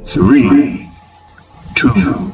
Three, two,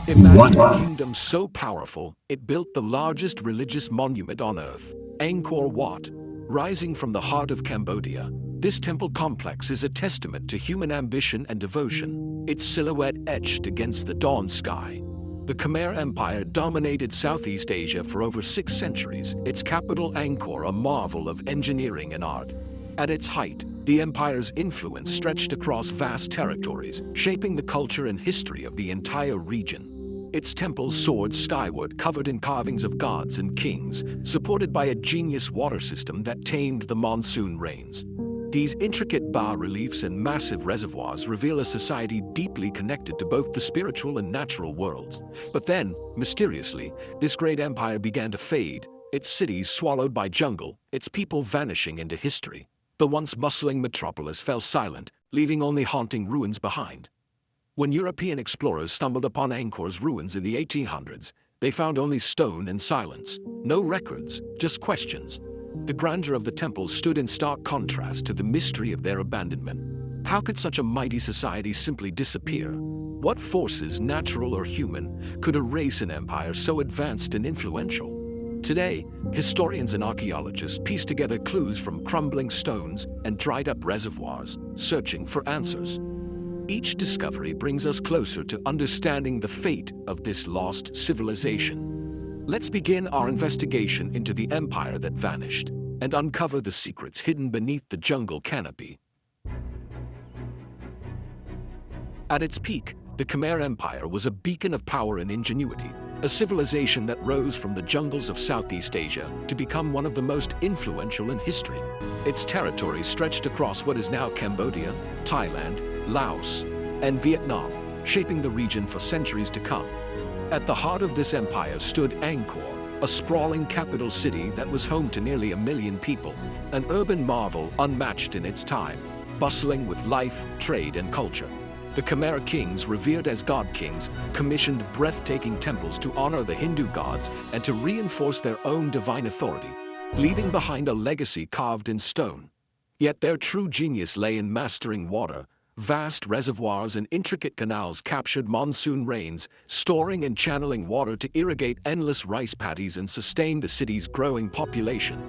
Imagine a one. kingdom so powerful, it built the largest religious monument on earth, Angkor Wat. Rising from the heart of Cambodia, this temple complex is a testament to human ambition and devotion, its silhouette etched against the dawn sky. The Khmer Empire dominated Southeast Asia for over 6 centuries, its capital Angkor a marvel of engineering and art. At its height, the empire's influence stretched across vast territories, shaping the culture and history of the entire region. Its temples soared skyward, covered in carvings of gods and kings, supported by a genius water system that tamed the monsoon rains. These intricate bas-reliefs and massive reservoirs reveal a society deeply connected to both the spiritual and natural worlds. But then, mysteriously, this great empire began to fade, its cities swallowed by jungle, its people vanishing into history. The once bustling metropolis fell silent, leaving only haunting ruins behind. When European explorers stumbled upon Angkor's ruins in the 1800s, they found only stone and silence. No records, just questions. The grandeur of the temples stood in stark contrast to the mystery of their abandonment. How could such a mighty society simply disappear? What forces, natural or human, could erase an empire so advanced and influential? Today, historians and archaeologists piece together clues from crumbling stones and dried-up reservoirs, searching for answers. Each discovery brings us closer to understanding the fate of this lost civilization. Let's begin our investigation into the empire that vanished and uncover the secrets hidden beneath the jungle canopy. At its peak, the Khmer Empire was a beacon of power and ingenuity, a civilization that rose from the jungles of Southeast Asia to become one of the most influential in history. Its territory stretched across what is now Cambodia, Thailand, Laos, and Vietnam, shaping the region for centuries to come. At the heart of this empire stood Angkor, a sprawling capital city that was home to nearly 1 million people, an urban marvel unmatched in its time, bustling with life, trade, and culture. The Khmer kings, revered as god kings, commissioned breathtaking temples to honor the Hindu gods and to reinforce their own divine authority, leaving behind a legacy carved in stone. Yet their true genius lay in mastering water. Vast reservoirs and intricate canals captured monsoon rains, storing and channeling water to irrigate endless rice paddies and sustain the city's growing population.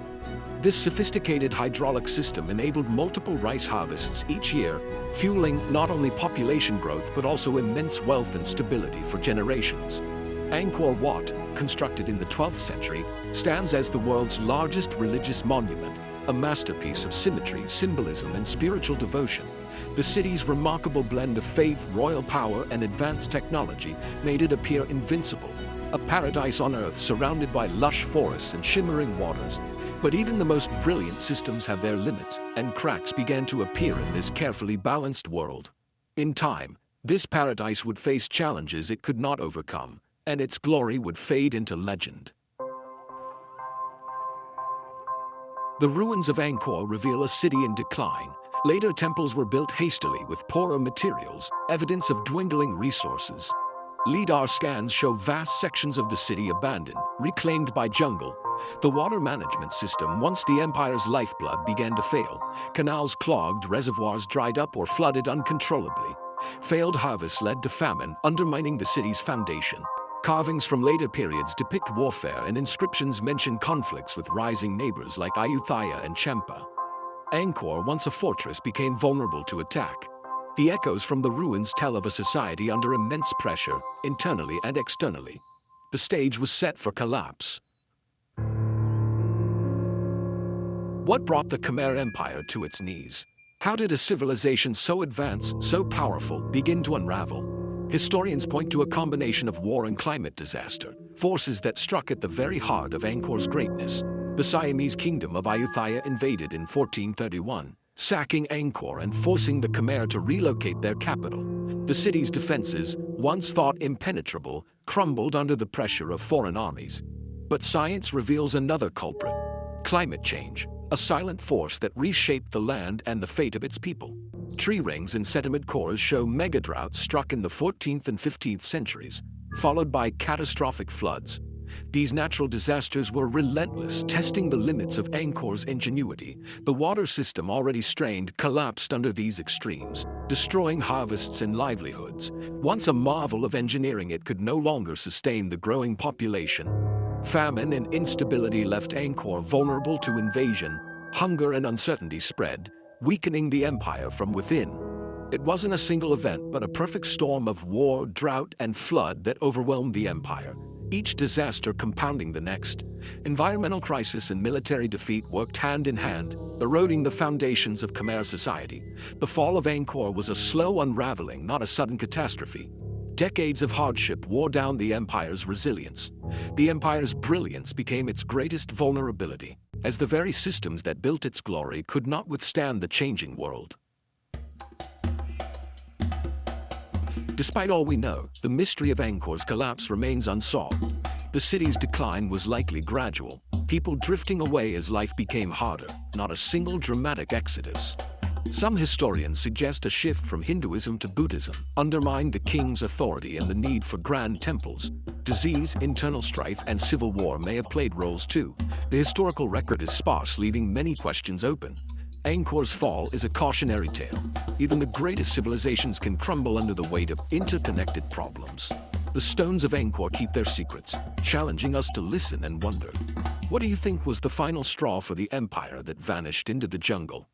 This sophisticated hydraulic system enabled multiple rice harvests each year, fueling not only population growth but also immense wealth and stability for generations. Angkor Wat, constructed in the 12th century, stands as the world's largest religious monument, a masterpiece of symmetry, symbolism, and spiritual devotion. The city's remarkable blend of faith, royal power, and advanced technology made it appear invincible, a paradise on earth surrounded by lush forests and shimmering waters. But even the most brilliant systems have their limits, and cracks began to appear in this carefully balanced world. In time, this paradise would face challenges it could not overcome, and its glory would fade into legend. The ruins of Angkor reveal a city in decline. Later temples were built hastily with poorer materials, evidence of dwindling resources. LiDAR scans show vast sections of the city abandoned, reclaimed by jungle. The water management system, once the empire's lifeblood, began to fail. Canals clogged, reservoirs dried up or flooded uncontrollably. Failed harvests led to famine, undermining the city's foundation. Carvings from later periods depict warfare, and inscriptions mention conflicts with rising neighbors like Ayutthaya and Champa. Angkor, once a fortress, became vulnerable to attack. The echoes from the ruins tell of a society under immense pressure, internally and externally. The stage was set for collapse. What brought the Khmer Empire to its knees? How did a civilization so advanced, so powerful, begin to unravel? Historians point to a combination of war and climate disaster, forces that struck at the very heart of Angkor's greatness. The Siamese kingdom of Ayutthaya invaded in 1431, sacking Angkor and forcing the Khmer to relocate their capital. The city's defenses, once thought impenetrable, crumbled under the pressure of foreign armies. But science reveals another culprit: climate change, a silent force that reshaped the land and the fate of its people. Tree rings and sediment cores show megadroughts struck in the 14th and 15th centuries, followed by catastrophic floods. These natural disasters were relentless, testing the limits of Angkor's ingenuity. The water system, already strained, collapsed under these extremes, destroying harvests and livelihoods. Once a marvel of engineering, it could no longer sustain the growing population. Famine and instability left Angkor vulnerable to invasion. Hunger and uncertainty spread, weakening the empire from within. It wasn't a single event, but a perfect storm of war, drought, and flood that overwhelmed the empire, each disaster compounding the next. Environmental crisis and military defeat worked hand in hand, eroding the foundations of Khmer society. The fall of Angkor was a slow unraveling, not a sudden catastrophe. Decades of hardship wore down the empire's resilience. The empire's brilliance became its greatest vulnerability, as the very systems that built its glory could not withstand the changing world. Despite all we know, the mystery of Angkor's collapse remains unsolved. The city's decline was likely gradual, people drifting away as life became harder, not a single dramatic exodus. Some historians suggest a shift from Hinduism to Buddhism undermined the king's authority and the need for grand temples. Disease, internal strife, and civil war may have played roles too. The historical record is sparse, leaving many questions open. Angkor's fall is a cautionary tale. Even the greatest civilizations can crumble under the weight of interconnected problems. The stones of Angkor keep their secrets, challenging us to listen and wonder. What do you think was the final straw for the empire that vanished into the jungle?